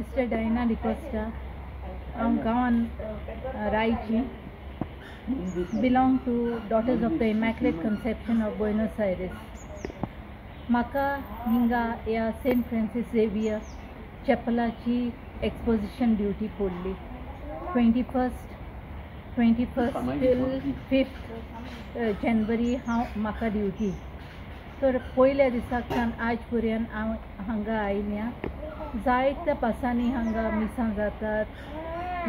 Sister Diana D'Costa. I'm Gawan Raichi. Belong to Daughters of the Immaculate Conception of Buenos Aires. Maka hinga या saint Francis Xavier चॅपलाची exposition duty पडली 21st till 5th January म्हाका duty. तर पयल्या दिसाच्यान आज पर्यंत हांव हांगा आयल्या. जायत्या पासांनी हांगा मिसां जातात,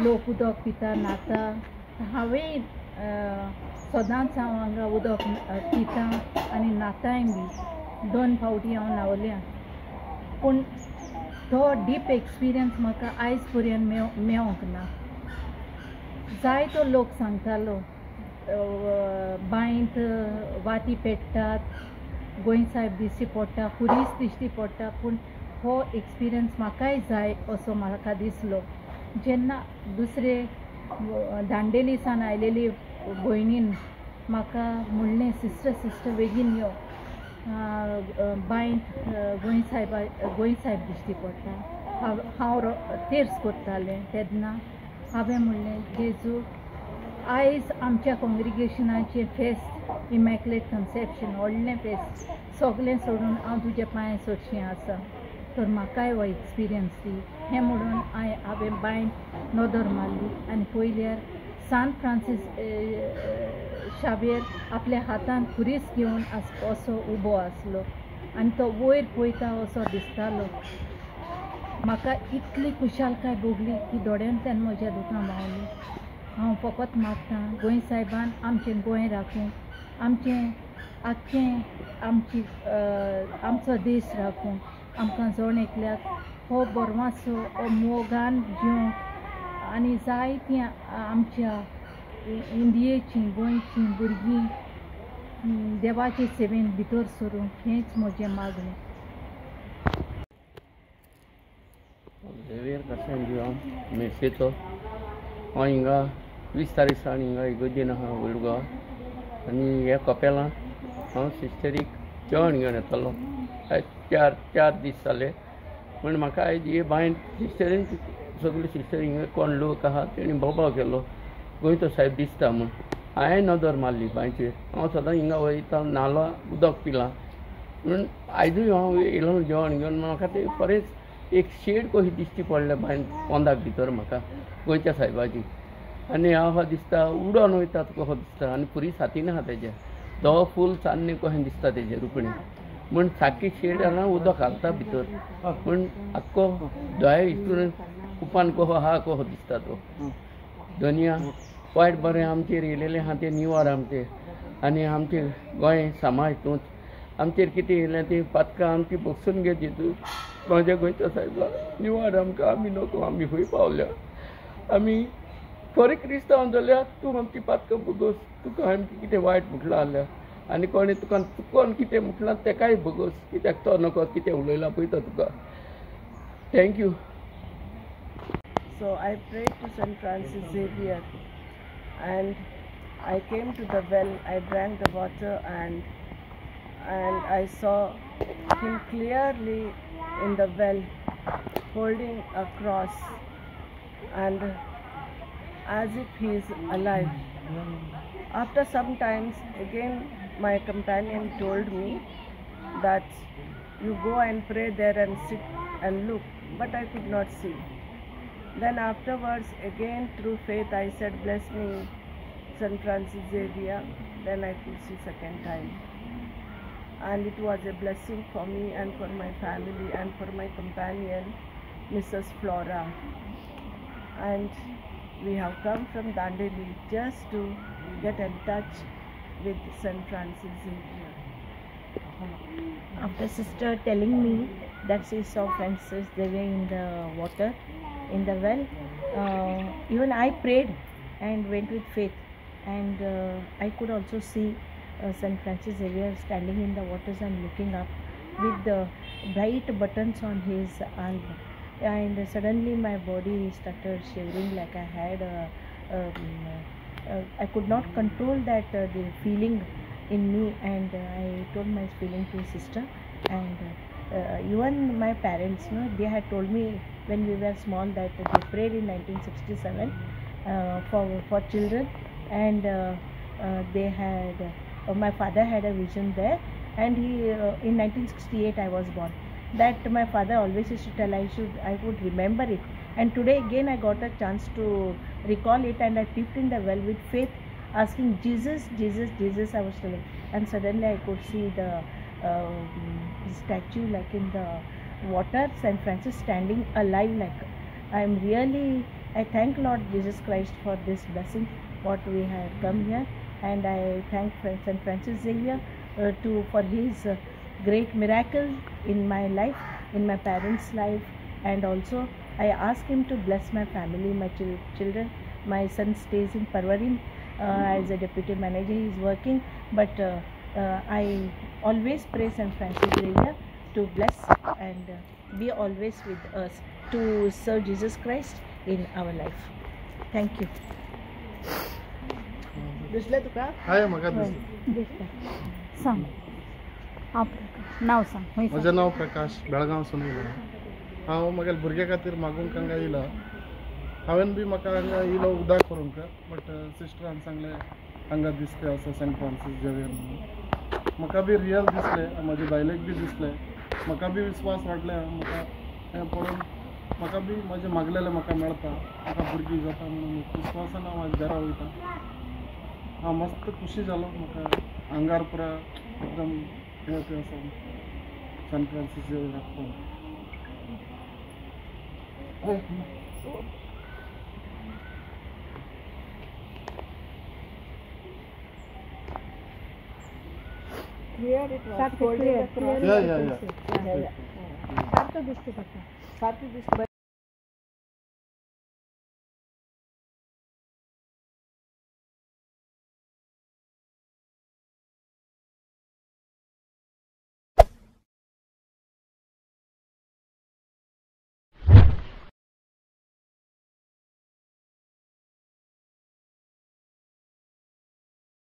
लोक उदक पिता न्हाता. हांवें सदांच हांव हांगा उदक पिता आनी न्हाताय बी. 2 फावटी हांव न्हांवल्या, पूण तो डीप एक्सपिरियन्स म्हाका आयज पर्यंत मेळोंक ना. जायतो लोक सांगतालो बांयंत वाती पेट्टात, गोंयसाहेब दिश्टी पडटा, खुरीस दिश्टी पडटा, पूण हो एक्सपिरियन्स म्हाकाय जाय असो म्हाका दिसलो. जेन्ना दुसरे दांडेलीसान आयलेली भयणीन म्हाका म्हणलें, सिस्टर बेगीन यो, बांयंत गोंयसाहेब दिश्टी पडटा. हांव तेर्स करतालें तेन्ना हांवें म्हणलें, जेजू आयज आमच्या कॉंग्रिगेशनाचें फेस्त इमॅक्युलेट कन्सेप्शन व्हडलें फेस्त, सगलें सोडून हांव तुज्या पांयां सरचें आसा. तर म्हाकाय हो एक्सपिरियन्स दी. हें म्हणून हांवें बांयंत नदर मारली आनी पयल्यार सांत फ्रांसीस शावेर आपल्या हातान खुरीस घेवन असो उबो आसलो आनी तो वयर पळयता असो दिसतालो. म्हाका इतली खुशालकाय भोगली की दोळ्यांतल्यान म्हज्या दुकां व्हांवलीं. हांव फकत मागतां गोंयसाहेबान आमचें गोंय राखूं, आमचें आख्खें आमचो देश राखूं, आमकां जण एकल्याक हो बोरमासो हो मोगान जिवंक आनी जायतीं आमच्या इंडियेचीं गोंयचीं भुरगीं देवाचे सेवेन भितर सरूंक, हेंच म्हजें मागणें. Xavier Casanjuan, Meseto, हांव हिंगा 20 तारीख सावन हिंगा इगोजेन आहा वेळगांव. आनी ह्या कपेलां हांव सिस्टरीक जेवण घेवन येतालो. आयज चार दीस जाले, पूण म्हाका आयज हे बांयंत सिस्टरीन सगळे सिस्टर हिंगा कोण लोक आहा तेणी बोबाव केलो, गोंयचो साहेब दिसता म्हूण. हांवें नदर मारली बांयचेर. हांव सदां हिंगा वयता, न्हालां, उदक पिलां, म्हणून आयजूय हांव येयलो जेवण घेवन. म्हाका ते बरेंच एक शेड कशी दिश्टी पडल्या बांयंत पोंदाक भितर म्हाका गोंयच्या साहेबाची. आनी हांव दिसता उडोन वयता कसो दिसता, आनी पुरीस हातीन आहा तेज्या, धवो फूल चान्ने कशें दिसता तेजें रुपणी. म्हूण सारकी शेड जाल्यार उदक घालता भितर, पूण आख्खो दोळे हितून कुपान कसो आहा कसो दिसता तो. दुनिया वायट बरें आमचेर येयलेलें आहा तें निवार आमचें, आनी आमचें गोंय समाज हितूंत आमचेर कितें येयलें तीं पातकां आमची बसून घे जेजू. म्हाज्या गोंयच्या साहेबा निवार आमकां, आमी नको, आमी खंय पावल्या, आमी खरें क्रिस्तांव जाल्यार तूं आमची पातकां भोगोस. तुका आमकां कितें वायट म्हटलां जाल्यार, आनी कोणें तुका चुकोन कितें म्हटलां तेकाय भोगोस, कित्याक तो नको कितें उलयलां पळयता तुका. Thank you. So I prayed to St. Francis Xavier and I came to the well. I drank the water and I saw him clearly in the well holding a cross and as if he is alive. After some times again my companion told me that you go and pray there and sit and look, but I could not see. Then afterwards again through faith I said, bless me St. Francis Xavier. Then I could see second time, and it was a blessing for me and for my family and for my companion Mrs. Flora. And we have come from Dandeli just to get in touch with St. Francis Xavier. After sister telling me that she saw Francis Xavier in the water, in the well, even I prayed and went with faith, and I could also see St. Francis Xavier standing in the waters and looking up with the bright buttons on his arm, and suddenly my body started shivering like I had I could not control that the feeling in me, and I told my feeling to sister, and even my parents, they had told me when we were small that they prayed in 1967 for children, and they had my father had a vision there, and he in 1968 I was born. That my father always used to tell I would remember it, and today again I got a chance to recall it, and I peeped in the well with faith, asking Jesus, Jesus, Jesus, I was telling, and suddenly I could see the statue like in the water, St. Francis standing alive. Like I thank Lord Jesus Christ for this blessing what we have come here, and I thank St. Francis Xavier for his great miracle in my life, in my parents' life, and also I ask him to bless my family, my children. My son stays in Parvarin as a deputy manager. He is working, but I always pray St. Francis Xavier to bless and be always with us to serve Jesus Christ in our life. Thank you. हाय म्हाका दिसता सांग नाव सांग हय सांग. म्हजें नांव प्रकाश, बेळगांवसून येयला. हांव म्हगेल्या भुरग्या खातीर मागूंक हांगा येयला. हांवें बी म्हाका हांगा येयलो उदाक करूंक, बट सिस्टरान सांगलें हांगा दिसता असो सेंट फ्रांसीस झेवियर म्हणून. म्हाका बी रियल दिसलें, म्हजे बायलेक बी दिसलें. म्हाका बी विस्वास वाडले. म्हाका हें पळोवन म्हाका बी म्हजें मागलेलें म्हाका मेळटा, म्हाका भुरगीं जाता म्हणून विस्वासान हांव म्हाज्या घरा वयता. हांव मस्त खुशी जालो. म्हाका आंगार पुरा एकदम हें तें असो सेंट फ्रांसीस झेवियराक पळोवन. Here it was. Clear. Yeah. सारखं दिसते पडटा. Sarthi this